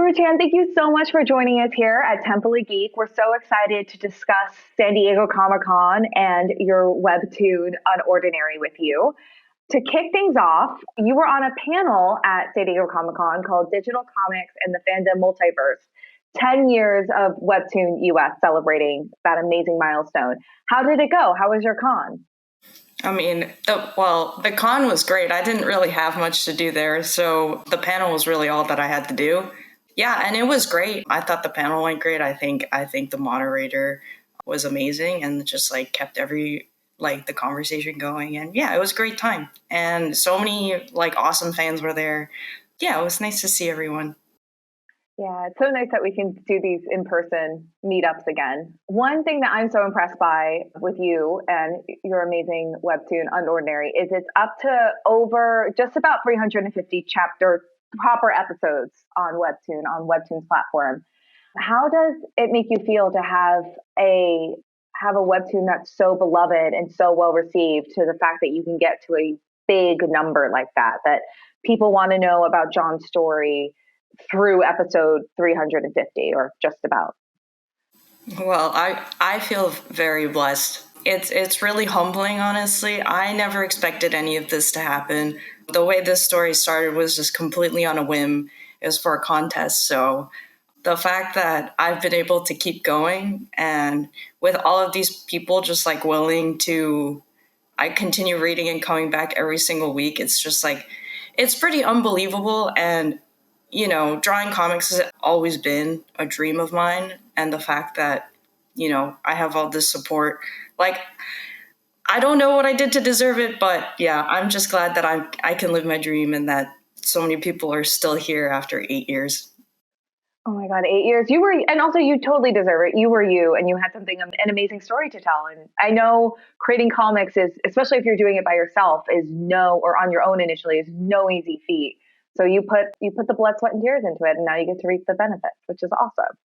Uru-chan, thank you so much for joining us here at Temple of Geek. We're so excited to discuss San Diego Comic-Con and your webtoon unORDINARY with you. To kick things off, you were on a panel at San Diego Comic-Con called Digital Comics and the Fandom Multiverse, 10 years of Webtoon US celebrating that amazing milestone. How did it go? How was your con? I mean, the con was great. I didn't really have much to do there, so the panel was really all that I had to do. Yeah, and it was great. I thought the panel went great. I think the moderator was amazing and just kept the conversation going. And yeah, it was a great time. And so many awesome fans were there. Yeah, it was nice to see everyone. Yeah, it's so nice that we can do these in-person meetups again. One thing that I'm so impressed by with you and your amazing webtoon unORDINARY is it's up to over just about 350 chapter proper episodes on Webtoon's platform. How does it make you feel to have a webtoon that's so beloved and so well received, to the fact that you can get to a big number like that people want to know about John's story through episode 350 or just about? Well, I feel very blessed. It's really humbling, honestly. I never expected any of this to happen. The way this story started was just completely on a whim. It was for a contest. So the fact that I've been able to keep going, and with all of these people just willing to, I continue reading and coming back every single week. It's just it's pretty unbelievable. And, drawing comics has always been a dream of mine. And the fact that, I have all this support, I don't know what I did to deserve it, but yeah, I'm just glad that I can live my dream and that so many people are still here after 8 years. Oh my God, 8 years. And also you totally deserve it. You were you, and you had an amazing story to tell. And I know creating comics is, especially if you're doing it by yourself, or on your own initially, is no easy feat. So you put the blood, sweat, and tears into it, and now you get to reap the benefits, which is awesome.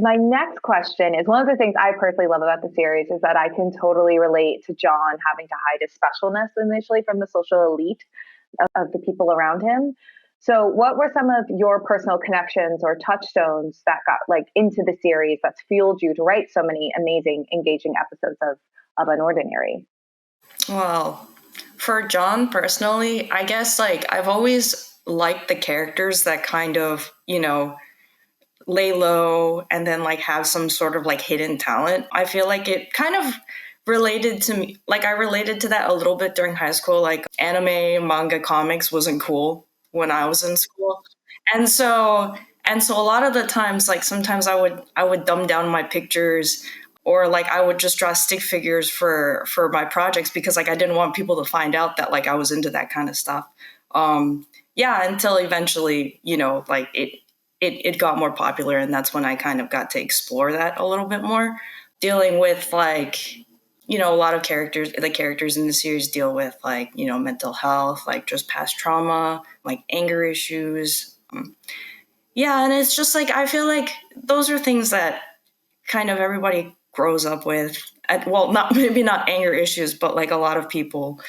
My next question is, one of the things I personally love about the series is that I can totally relate to John having to hide his specialness initially from the social elite of the people around him. So what were some of your personal connections or touchstones that got into the series that's fueled you to write so many amazing, engaging episodes of unORDINARY? Well, for John personally, I guess I've always liked the characters that kind of, lay low and then have some sort of hidden talent. I feel like it kind of related to me. I related to that a little bit during high school. Anime, manga, comics wasn't cool when I was in school. And so a lot of the times, sometimes I would dumb down my pictures, or I would just draw stick figures for my projects because I didn't want people to find out that I was into that kind of stuff. Until eventually, it got more popular, and that's when I kind of got to explore that a little bit more, dealing with a lot of the characters in the series deal with mental health, just past trauma, anger issues. Yeah. And it's just I feel like those are things that kind of everybody grows up with. Well, maybe not anger issues, but a lot of people,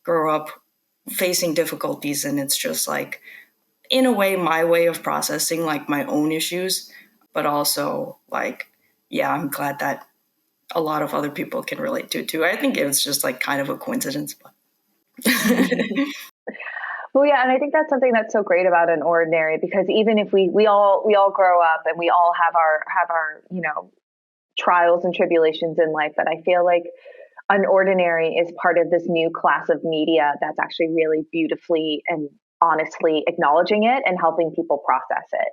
grow up facing difficulties, and it's just in a way, my way of processing my own issues, but also I'm glad that a lot of other people can relate to it too. I think it was just kind of a coincidence. But Well, yeah, and I think that's something that's so great about unORDINARY, because even if we all grow up and we all have our trials and tribulations in life, but I feel like unORDINARY is part of this new class of media that's actually really beautifully and honestly acknowledging it and helping people process it.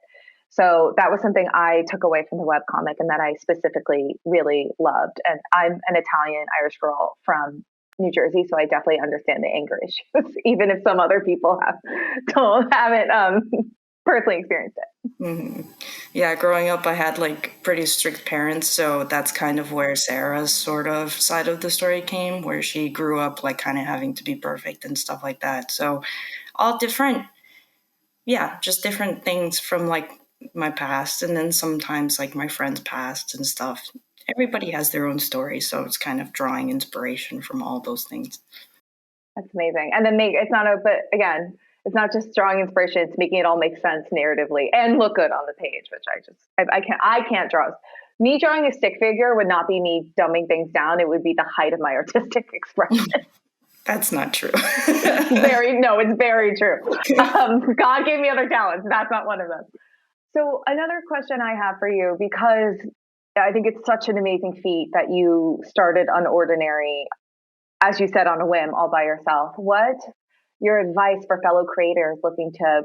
So that was something I took away from the webcomic and that I specifically really loved. And I'm an Italian Irish girl from New Jersey, so I definitely understand the anger issues, even if some othaven't personally experienced it. Mm-hmm. Yeah, growing up, I had pretty strict parents, so that's kind of where Sarah's sort of side of the story came, where she grew up kind of having to be perfect and stuff like that. So all different, just different things from my past, and then sometimes my friends' past and stuff. Everybody has their own story, so it's kind of drawing inspiration from all those things. That's amazing. And then but again, It's not just drawing inspiration; it's making it all make sense narratively and look good on the page, which I can't draw. Me drawing a stick figure would not be me dumbing things down. It would be the height of my artistic expression. That's not true. It's very true. God gave me other talents. That's not one of them. So another question I have for you, because I think it's such an amazing feat that you started unORDINARY, as you said, on a whim, all by yourself. What your advice for fellow creators looking to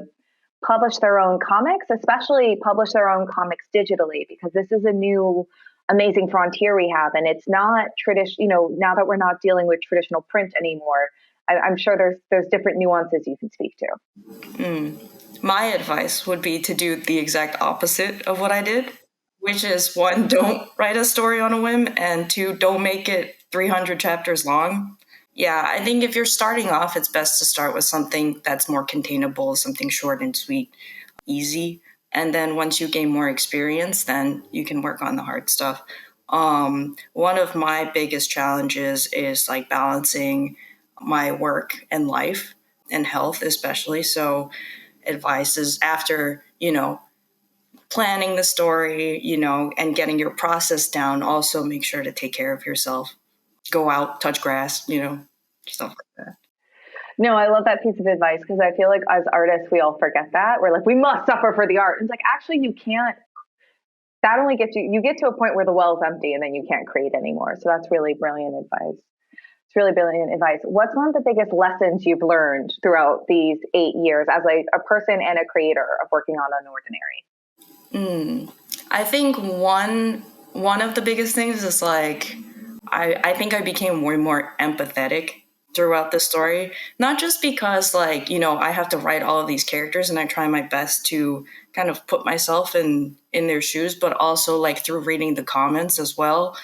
publish their own comics, especially publish their own comics digitally, because this is a new amazing frontier we have, and it's not traditional. Now that we're not dealing with traditional print anymore, I'm sure there's different nuances you can speak to. My advice would be to do the exact opposite of what I did, which is 1, don't write a story on a whim, and 2, don't make it 300 chapters long. Yeah, I think if you're starting off, it's best to start with something that's more containable, something short and sweet, easy. And then once you gain more experience, then you can work on the hard stuff. One of my biggest challenges is like balancing my work and life and health, especially. So advice is after, planning the story, and getting your process down, also make sure to take care of yourself. Go out, touch grass, stuff like that. No, I love that piece of advice, because I feel like as artists, we all forget that. We're like, we must suffer for the art. It's like, actually, you can't. That only gets you get to a point where the well is empty and then you can't create anymore. So that's really brilliant advice. It's really brilliant advice. What's one of the biggest lessons you've learned throughout these 8 years as a person and a creator of working on unORDINARY? I think one of the biggest things is like, I think I became way more empathetic throughout the story, not just because I have to write all of these characters and I try my best to kind of put myself in their shoes, but also through reading the comments as well,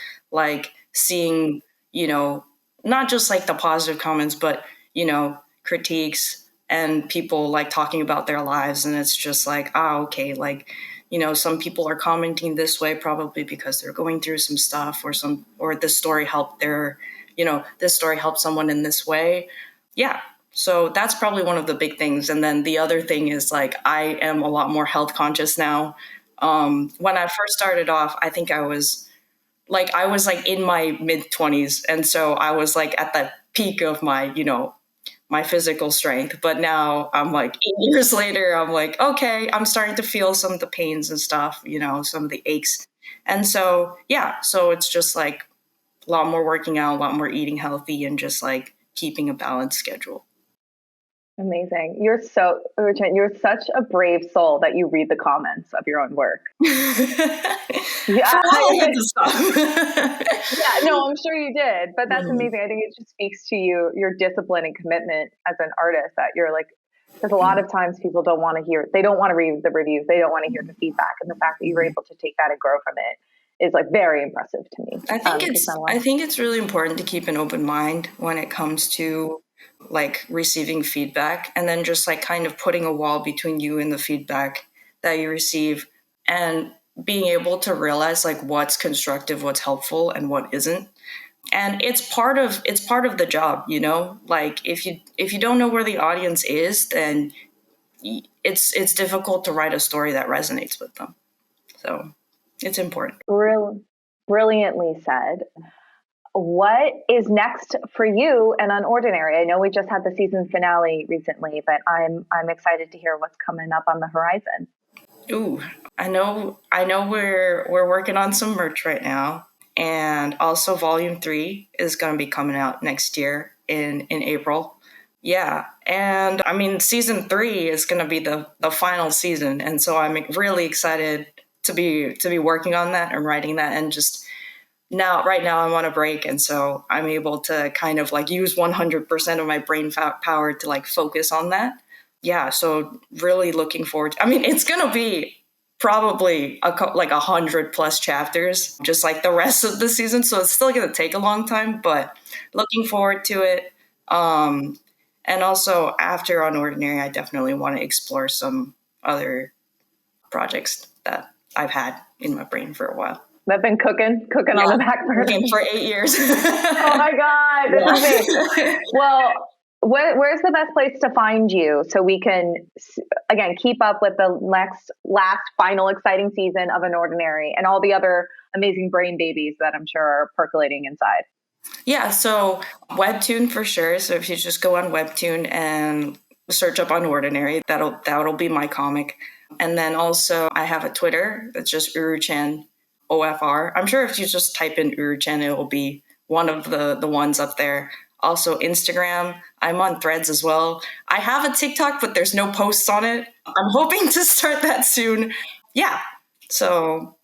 seeing, not just the positive comments, but, critiques and people talking about their lives. And it's just okay, some people are commenting this way probably because they're going through some stuff, or this story helped this story helped someone in this way. Yeah. So that's probably one of the big things. And then the other thing is I am a lot more health conscious now. When I first started off, I think I was in my mid-20s. And so I was at the peak of my, my physical strength. But now I'm 8 years later, I'm okay, I'm starting to feel some of the pains and stuff, some of the aches. And so, yeah, so it's just a lot more working out, a lot more eating healthy, and just keeping a balanced schedule. Amazing. You're such a brave soul that you read the comments of your own work. Yeah. No, I'm sure you did, but that's amazing. I think it just speaks to your discipline and commitment as an artist, that you're because a lot of times people don't want to read the reviews. They don't want to hear the feedback. And the fact that you were able to take that and grow from it is very impressive to me. I think it's really important to keep an open mind when it comes to receiving feedback, and then just kind of putting a wall between you and the feedback that you receive, and being able to realize what's constructive, what's helpful, and what isn't. And it's part of the job, if you don't know where the audience is, then it's difficult to write a story that resonates with them. So it's important. Brilliantly said. What is next for you and unORDINARY? I know we just had the season finale recently, but I'm excited to hear what's coming up on the horizon. Ooh, I know we're working on some merch right now, and also Volume 3 is going to be coming out next year in April. Yeah, and I mean Season 3 is going to be the final season, and so I'm really excited to be working on that and writing that, and just right now I'm on a break, and so I'm able to kind of use 100% of my brain power to focus on that. Yeah, so really looking forward to, it's gonna be probably 100+ chapters, just the rest of the season, so it's still gonna take a long time, but looking forward to it. And also after unORDINARY, I definitely want to explore some other projects that I've had in my brain for a while. I've been cooking on the back burner for 8 years. Oh my God, this is amazing. Well, Where's the best place to find you so we can, again, keep up with the last final exciting season of unORDINARY and all the other amazing brain babies that I'm sure are percolating inside? Yeah, so Webtoon for sure. So if you just go on Webtoon and search up unORDINARY, that'll be my comic. And then also I have a Twitter that's just Uru-chan OFR. I'm sure if you just type in Uru-chan, it will be one of the ones up there. Also Instagram. I'm on Threads as well. I have a TikTok, but there's no posts on it. I'm hoping to start that soon. Yeah. So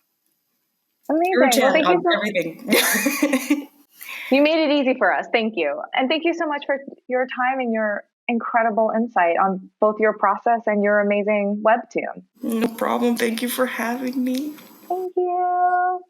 Amazing. Uru-chan Well, thank on you everything. You made it easy for us. Thank you. And thank you so much for your time and your incredible insight on both your process and your amazing Webtoon. No problem. Thank you for having me. Thank you.